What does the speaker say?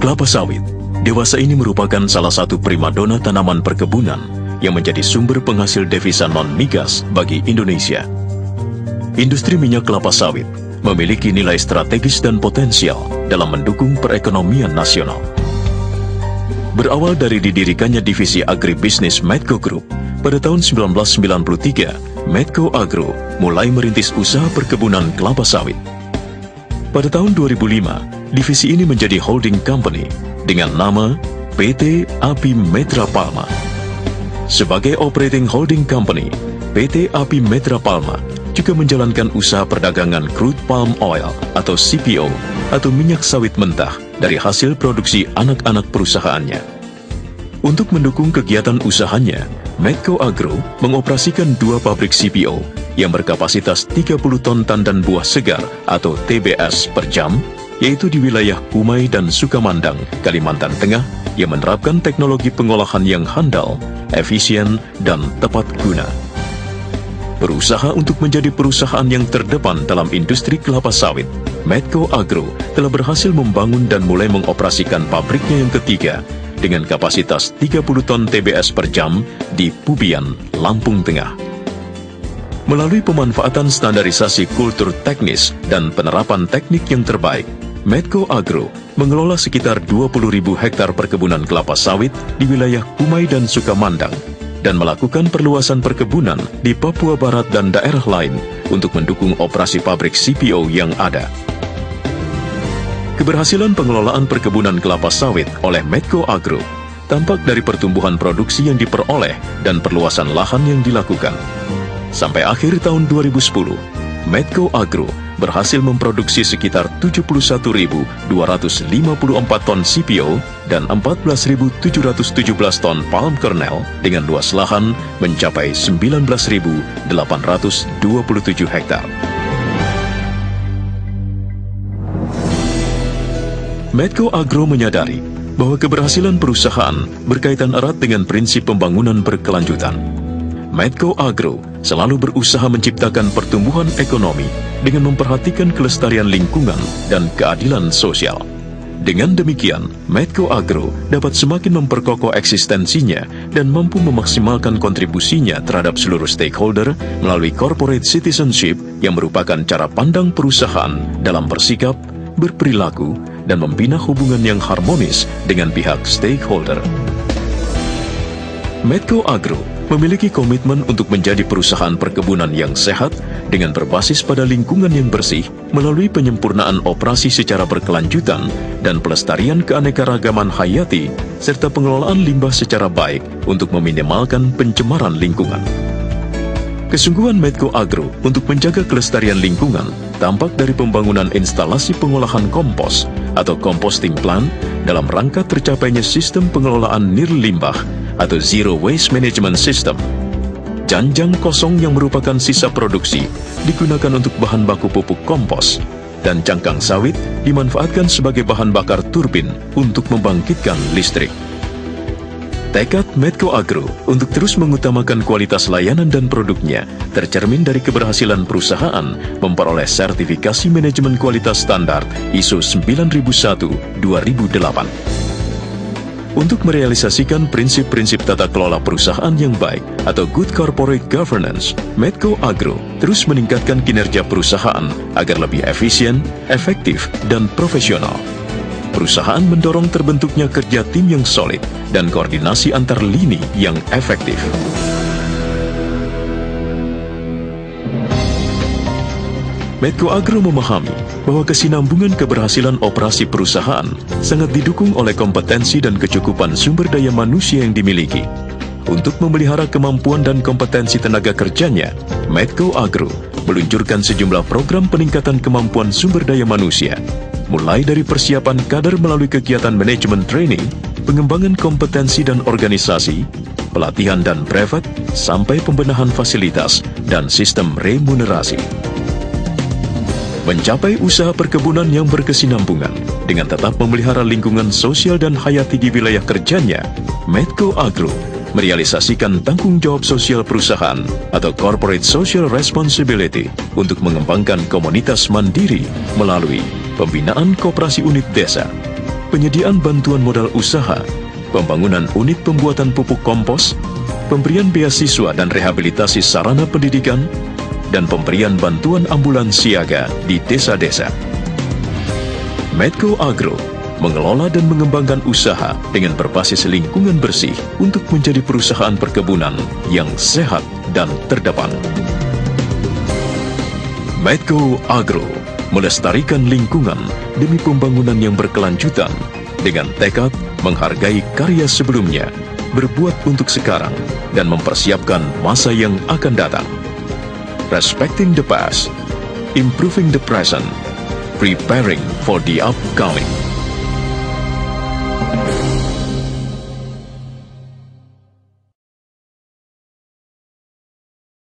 Kelapa sawit, dewasa ini merupakan salah satu primadona tanaman perkebunan yang menjadi sumber penghasil devisa non-migas bagi Indonesia. Industri minyak kelapa sawit memiliki nilai strategis dan potensial dalam mendukung perekonomian nasional. Berawal dari didirikannya divisi agribisnis Medco Group, pada tahun 1993, Medco Agro mulai merintis usaha perkebunan kelapa sawit. Pada tahun 2005, divisi ini menjadi holding company dengan nama PT API Metra Palma. Sebagai operating holding company, PT API Metra Palma juga menjalankan usaha perdagangan crude palm oil atau CPO atau minyak sawit mentah dari hasil produksi anak-anak perusahaannya. Untuk mendukung kegiatan usahanya, Medco Agro mengoperasikan 2 pabrik CPO yang berkapasitas 30 ton tandan buah segar atau TBS per jam, yaitu di wilayah Kumai dan Sukamandang, Kalimantan Tengah, yang menerapkan teknologi pengolahan yang handal, efisien, dan tepat guna. Berusaha untuk menjadi perusahaan yang terdepan dalam industri kelapa sawit, Medco Agro telah berhasil membangun dan mulai mengoperasikan pabriknya yang ketiga dengan kapasitas 30 ton TBS per jam di Pubian, Lampung Tengah. Melalui pemanfaatan standarisasi kultur teknis dan penerapan teknik yang terbaik, Medco Agro mengelola sekitar 20.000 hektar perkebunan kelapa sawit di wilayah Kumai dan Sukamandang dan melakukan perluasan perkebunan di Papua Barat dan daerah lain untuk mendukung operasi pabrik CPO yang ada. Keberhasilan pengelolaan perkebunan kelapa sawit oleh Medco Agro tampak dari pertumbuhan produksi yang diperoleh dan perluasan lahan yang dilakukan. Sampai akhir tahun 2010, Medco Agro berhasil memproduksi sekitar 71.254 ton CPO dan 14.717 ton palm kernel dengan luas lahan mencapai 19.827 hektar. Medco Agro menyadari bahwa keberhasilan perusahaan berkaitan erat dengan prinsip pembangunan berkelanjutan. Medco Agro selalu berusaha menciptakan pertumbuhan ekonomi dengan memperhatikan kelestarian lingkungan dan keadilan sosial. Dengan demikian, Medco Agro dapat semakin memperkokoh eksistensinya dan mampu memaksimalkan kontribusinya terhadap seluruh stakeholder melalui corporate citizenship yang merupakan cara pandang perusahaan dalam bersikap, berperilaku, dan membina hubungan yang harmonis dengan pihak stakeholder. Medco Agro memiliki komitmen untuk menjadi perusahaan perkebunan yang sehat dengan berbasis pada lingkungan yang bersih melalui penyempurnaan operasi secara berkelanjutan dan pelestarian keanekaragaman hayati serta pengelolaan limbah secara baik untuk meminimalkan pencemaran lingkungan. Kesungguhan Medco Agro untuk menjaga kelestarian lingkungan tampak dari pembangunan instalasi pengolahan kompos atau composting plant dalam rangka tercapainya sistem pengelolaan nirlimbah atau Zero Waste Management System. Janjang kosong yang merupakan sisa produksi digunakan untuk bahan baku pupuk kompos, dan cangkang sawit dimanfaatkan sebagai bahan bakar turbin untuk membangkitkan listrik. Tekad Medco Agro untuk terus mengutamakan kualitas layanan dan produknya tercermin dari keberhasilan perusahaan memperoleh sertifikasi manajemen kualitas standar ISO 9001-2008. Untuk merealisasikan prinsip-prinsip tata kelola perusahaan yang baik atau Good Corporate Governance, Medco Agro terus meningkatkan kinerja perusahaan agar lebih efisien, efektif, dan profesional. Perusahaan mendorong terbentuknya kerja tim yang solid dan koordinasi antar lini yang efektif. Medco Agro memahami bahwa kesinambungan keberhasilan operasi perusahaan sangat didukung oleh kompetensi dan kecukupan sumber daya manusia yang dimiliki. Untuk memelihara kemampuan dan kompetensi tenaga kerjanya, Medco Agro meluncurkan sejumlah program peningkatan kemampuan sumber daya manusia, mulai dari persiapan kader melalui kegiatan manajemen training, pengembangan kompetensi dan organisasi, pelatihan dan brevet, sampai pembenahan fasilitas dan sistem remunerasi. Mencapai usaha perkebunan yang berkesinambungan dengan tetap memelihara lingkungan sosial dan hayati di wilayah kerjanya, Medco Agro merealisasikan tanggung jawab sosial perusahaan atau Corporate Social Responsibility untuk mengembangkan komunitas mandiri melalui pembinaan koperasi unit desa, penyediaan bantuan modal usaha, pembangunan unit pembuatan pupuk kompos, pemberian beasiswa dan rehabilitasi sarana pendidikan, dan pemberian bantuan ambulans siaga di desa-desa. Medco Agro mengelola dan mengembangkan usaha dengan berbasis lingkungan bersih untuk menjadi perusahaan perkebunan yang sehat dan terdepan. Medco Agro melestarikan lingkungan demi pembangunan yang berkelanjutan dengan tekad menghargai karya sebelumnya, berbuat untuk sekarang, dan mempersiapkan masa yang akan datang. Respecting the past, improving the present, preparing for the upcoming.